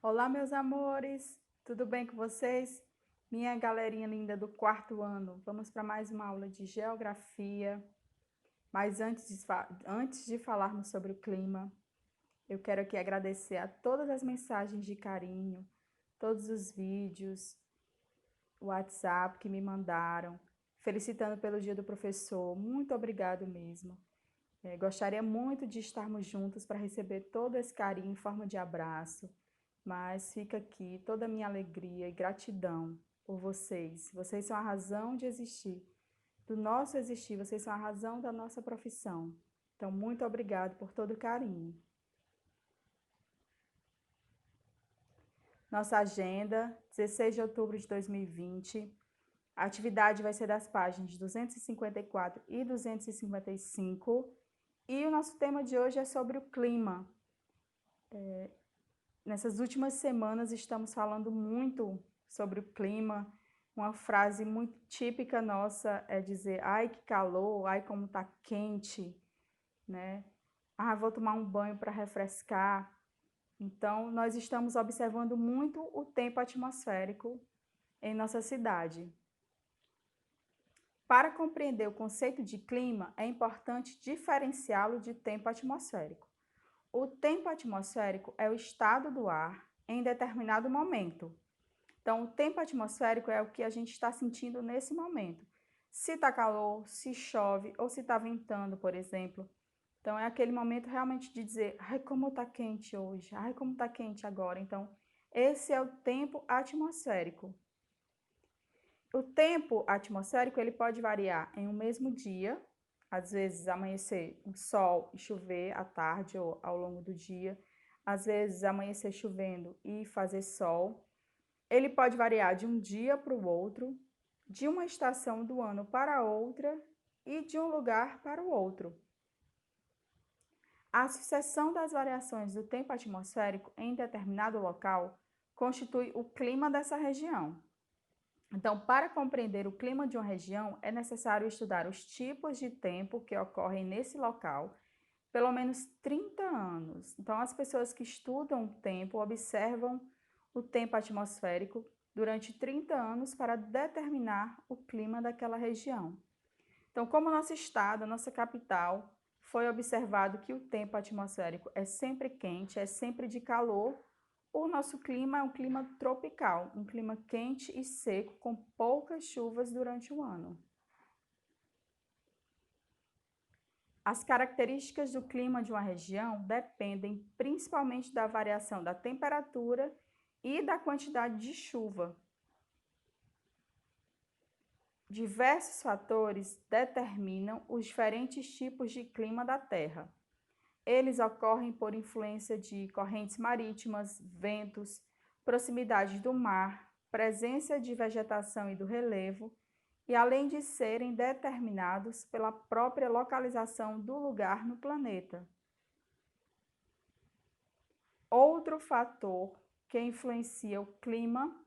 Olá, meus amores, tudo bem com vocês? Minha galerinha linda do quarto ano, vamos para mais uma aula de geografia. Mas antes de falarmos sobre o clima, eu quero aqui agradecer a todas as mensagens de carinho, todos os vídeos, o WhatsApp que me mandaram, felicitando pelo Dia do Professor. Muito obrigado mesmo. Gostaria muito de estarmos juntos para receber todo esse carinho em forma de abraço. Mas fica aqui toda a minha alegria e gratidão por vocês. Vocês são a razão de existir, do nosso existir, vocês são a razão da nossa profissão. Então, muito obrigado por todo o carinho. Nossa agenda, 16 de outubro de 2020. A atividade vai ser das páginas 254 e 255. E o nosso tema de hoje é sobre o clima. Nessas últimas semanas estamos falando muito sobre o clima. Uma frase muito típica nossa é dizer, ai que calor, ai como tá quente, né? Ah, vou tomar um banho para refrescar. Então, nós estamos observando muito o tempo atmosférico em nossa cidade. Para compreender o conceito de clima, é importante diferenciá-lo de tempo atmosférico. O tempo atmosférico é o estado do ar em determinado momento. Então, o tempo atmosférico é o que a gente está sentindo nesse momento. Se está calor, se chove ou se está ventando, por exemplo. Então, é aquele momento realmente de dizer, ai, como está quente hoje, ai, como está quente agora. Então, esse é o tempo atmosférico. O tempo atmosférico ele pode variar em um mesmo dia, às vezes amanhecer um sol e chover à tarde ou ao longo do dia, às vezes amanhecer chovendo e fazer sol. Ele pode variar de um dia para o outro, de uma estação do ano para outra e de um lugar para o outro. A sucessão das variações do tempo atmosférico em determinado local constitui o clima dessa região. Então, para compreender o clima de uma região, é necessário estudar os tipos de tempo que ocorrem nesse local, pelo menos 30 anos. Então, as pessoas que estudam o tempo observam o tempo atmosférico durante 30 anos para determinar o clima daquela região. Então, como nosso estado, nossa capital, foi observado que o tempo atmosférico é sempre quente, é sempre de calor, o nosso clima é um clima tropical, um clima quente e seco, com poucas chuvas durante o ano. As características do clima de uma região dependem principalmente da variação da temperatura e da quantidade de chuva. Diversos fatores determinam os diferentes tipos de clima da Terra. Eles ocorrem por influência de correntes marítimas, ventos, proximidade do mar, presença de vegetação e do relevo, e além de serem determinados pela própria localização do lugar no planeta. Outro fator que influencia o clima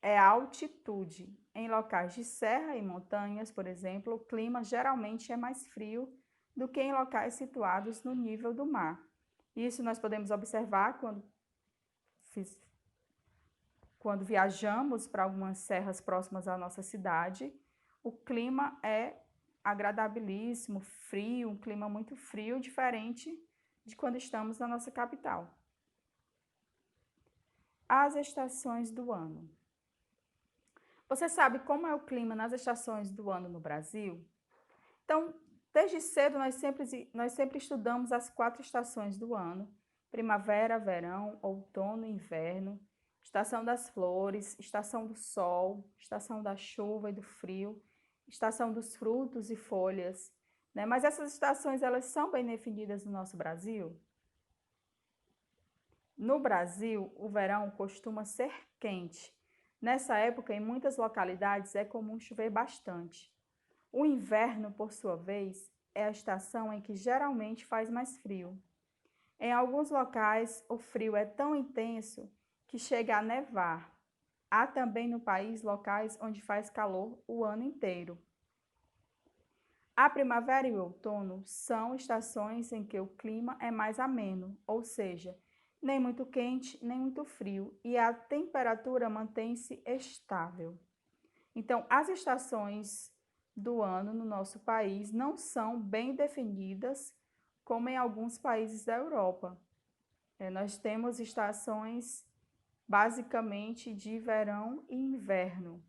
é a altitude. Em locais de serra e montanhas, por exemplo, o clima geralmente é mais frio do que em locais situados no nível do mar. Isso nós podemos observar quando viajamos para algumas serras próximas à nossa cidade. O clima é agradabilíssimo, frio, um clima muito frio, diferente de quando estamos na nossa capital. As estações do ano. Você sabe como é o clima nas estações do ano no Brasil? Então, desde cedo nós sempre estudamos as 4 estações do ano: primavera, verão, outono e inverno, estação das flores, estação do sol, estação da chuva e do frio, estação dos frutos e folhas, né? Mas essas estações, elas são bem definidas no nosso Brasil? No Brasil, o verão costuma ser quente. Nessa época, em muitas localidades, é comum chover bastante. O inverno, por sua vez, é a estação em que geralmente faz mais frio. Em alguns locais, o frio é tão intenso que chega a nevar. Há também no país locais onde faz calor o ano inteiro. A primavera e o outono são estações em que o clima é mais ameno, ou seja, nem muito quente, nem muito frio, e a temperatura mantém-se estável. Então, as estações do ano no nosso país não são bem definidas, como em alguns países da Europa. Nós temos estações basicamente de verão e inverno,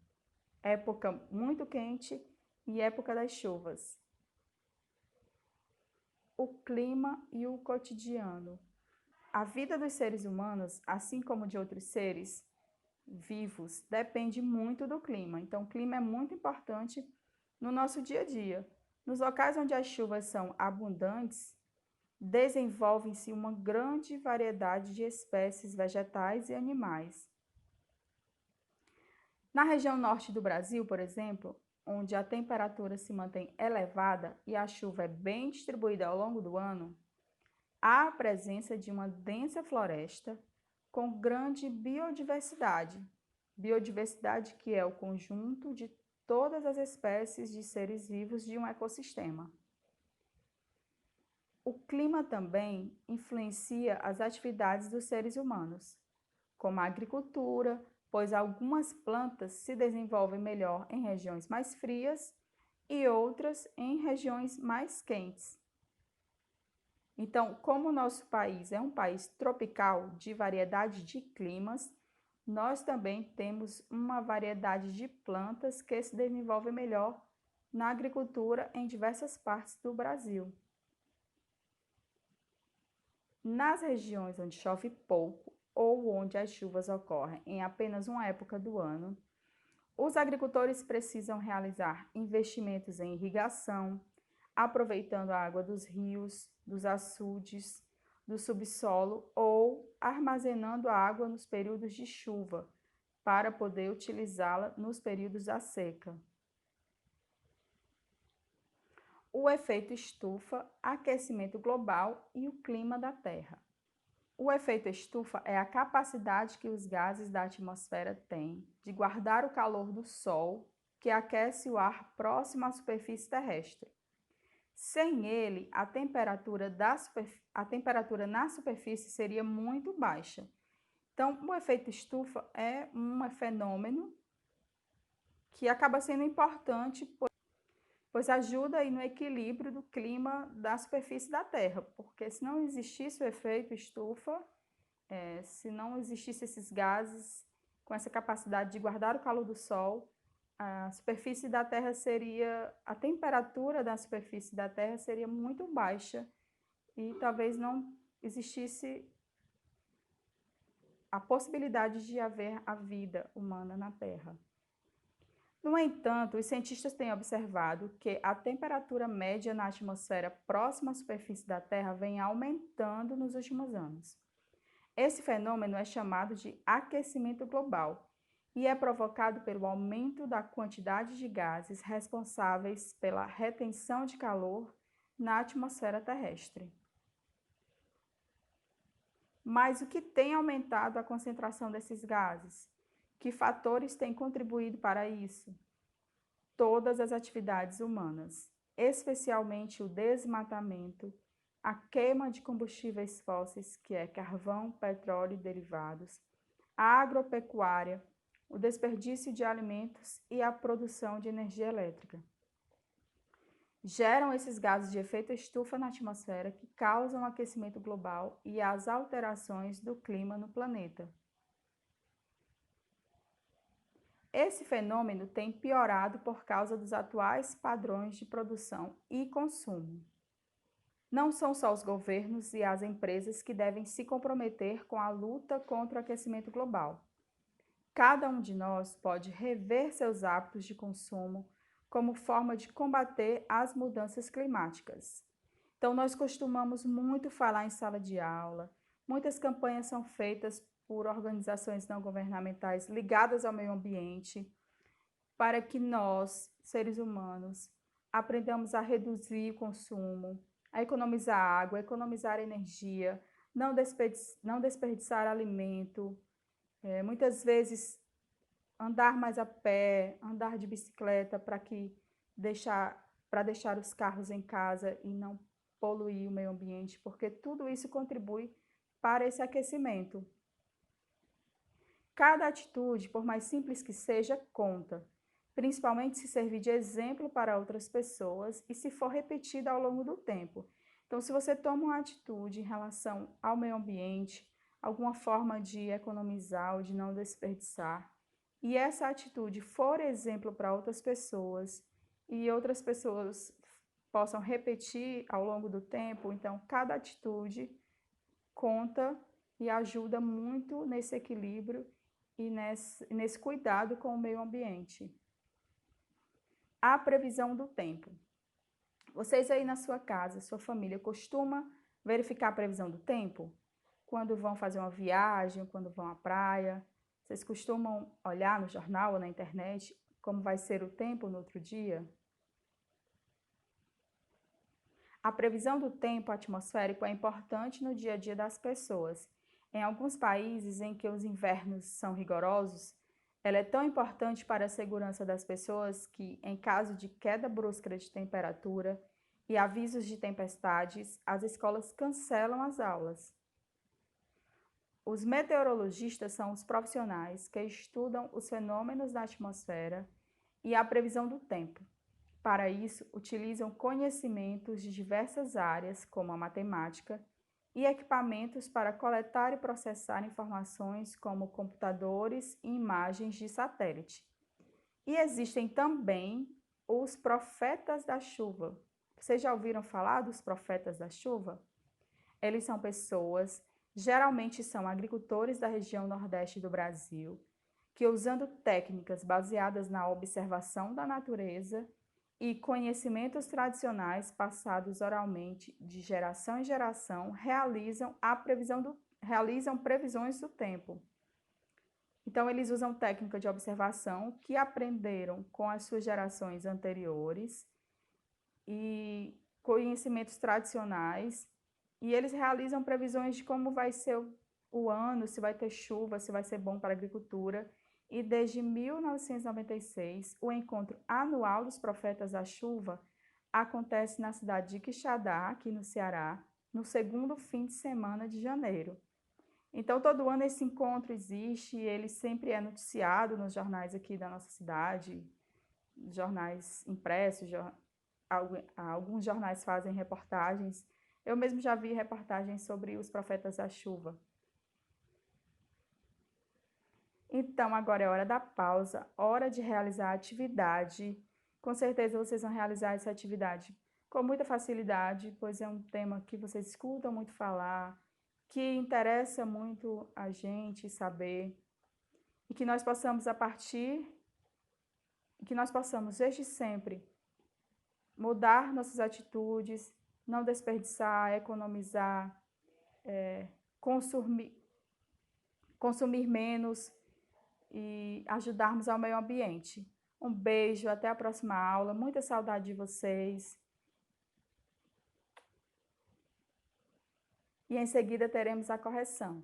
época muito quente e época das chuvas. O clima e o cotidiano. A vida dos seres humanos, assim como de outros seres vivos, depende muito do clima. Então, o clima é muito importante no nosso dia a dia. Nos locais onde as chuvas são abundantes, desenvolvem-se uma grande variedade de espécies vegetais e animais. Na região norte do Brasil, por exemplo, onde a temperatura se mantém elevada e a chuva é bem distribuída ao longo do ano, há a presença de uma densa floresta com grande biodiversidade. Biodiversidade que é o conjunto de todas as espécies de seres vivos de um ecossistema. O clima também influencia as atividades dos seres humanos, como a agricultura, pois algumas plantas se desenvolvem melhor em regiões mais frias e outras em regiões mais quentes. Então, como o nosso país é um país tropical de variedade de climas, nós também temos uma variedade de plantas que se desenvolvem melhor na agricultura em diversas partes do Brasil. Nas regiões onde chove pouco ou onde as chuvas ocorrem em apenas uma época do ano, os agricultores precisam realizar investimentos em irrigação, aproveitando a água dos rios, dos açudes, do subsolo ou armazenando a água nos períodos de chuva, para poder utilizá-la nos períodos da seca. O efeito estufa, aquecimento global e o clima da Terra. O efeito estufa é a capacidade que os gases da atmosfera têm de guardar o calor do Sol, que aquece o ar próximo à superfície terrestre. Sem ele, a temperatura na superfície seria muito baixa. Então, o efeito estufa é um fenômeno que acaba sendo importante, pois ajuda aí no equilíbrio do clima da superfície da Terra, porque se não existisse o efeito estufa, se não existissem esses gases com essa capacidade de guardar o calor do Sol, a temperatura da superfície da Terra seria muito baixa e talvez não existisse a possibilidade de haver a vida humana na Terra. No entanto, os cientistas têm observado que a temperatura média na atmosfera próxima à superfície da Terra vem aumentando nos últimos anos. Esse fenômeno é chamado de aquecimento global e é provocado pelo aumento da quantidade de gases responsáveis pela retenção de calor na atmosfera terrestre. Mas o que tem aumentado a concentração desses gases? Que fatores têm contribuído para isso? Todas as atividades humanas, especialmente o desmatamento, a queima de combustíveis fósseis, que é carvão, petróleo e derivados, a agropecuária, o desperdício de alimentos e a produção de energia elétrica. Geram esses gases de efeito estufa na atmosfera que causam o aquecimento global e as alterações do clima no planeta. Esse fenômeno tem piorado por causa dos atuais padrões de produção e consumo. Não são só os governos e as empresas que devem se comprometer com a luta contra o aquecimento global. Cada um de nós pode rever seus hábitos de consumo como forma de combater as mudanças climáticas. Então, nós costumamos muito falar em sala de aula, muitas campanhas são feitas por organizações não governamentais ligadas ao meio ambiente, para que nós, seres humanos, aprendamos a reduzir o consumo, a economizar água, a economizar energia, não desperdiçar alimento, muitas vezes andar mais a pé, andar de bicicleta para deixar os carros em casa e não poluir o meio ambiente, porque tudo isso contribui para esse aquecimento. Cada atitude, por mais simples que seja, conta, principalmente se servir de exemplo para outras pessoas e se for repetida ao longo do tempo. Então, se você toma uma atitude em relação ao meio ambiente, alguma forma de economizar ou de não desperdiçar, e essa atitude for exemplo para outras pessoas e outras pessoas possam repetir ao longo do tempo, então cada atitude conta e ajuda muito nesse equilíbrio e nesse cuidado com o meio ambiente. A previsão do tempo. Vocês aí na sua casa, sua família, costuma verificar a previsão do tempo? Quando vão fazer uma viagem, quando vão à praia? Vocês costumam olhar no jornal ou na internet como vai ser o tempo no outro dia? A previsão do tempo atmosférico é importante no dia a dia das pessoas. Em alguns países em que os invernos são rigorosos, ela é tão importante para a segurança das pessoas que, em caso de queda brusca de temperatura e avisos de tempestades, as escolas cancelam as aulas. Os meteorologistas são os profissionais que estudam os fenômenos da atmosfera e a previsão do tempo. Para isso, utilizam conhecimentos de diversas áreas, como a matemática, e equipamentos para coletar e processar informações como computadores e imagens de satélite. E existem também os profetas da chuva. Vocês já ouviram falar dos profetas da chuva? Eles são pessoas, geralmente são agricultores da região nordeste do Brasil, que usando técnicas baseadas na observação da natureza e conhecimentos tradicionais passados oralmente de geração em geração, realizam previsões do tempo. Então, eles usam técnica de observação que aprenderam com as suas gerações anteriores e conhecimentos tradicionais, e eles realizam previsões de como vai ser o ano, se vai ter chuva, se vai ser bom para a agricultura. E desde 1996, o encontro anual dos Profetas da Chuva acontece na cidade de Quixadá, aqui no Ceará, no segundo fim de semana de janeiro. Então, todo ano esse encontro existe e ele sempre é noticiado nos jornais aqui da nossa cidade, jornais impressos, alguns jornais fazem reportagens. Eu mesmo já vi reportagens sobre os Profetas da Chuva. Então, agora é hora da pausa, hora de realizar a atividade. Com certeza vocês vão realizar essa atividade com muita facilidade, pois é um tema que vocês escutam muito falar, que interessa muito a gente saber, e que nós possamos desde sempre mudar nossas atitudes, não desperdiçar, economizar, consumir menos e ajudarmos ao meio ambiente. Um beijo, até a próxima aula. Muita saudade de vocês. E em seguida teremos a correção.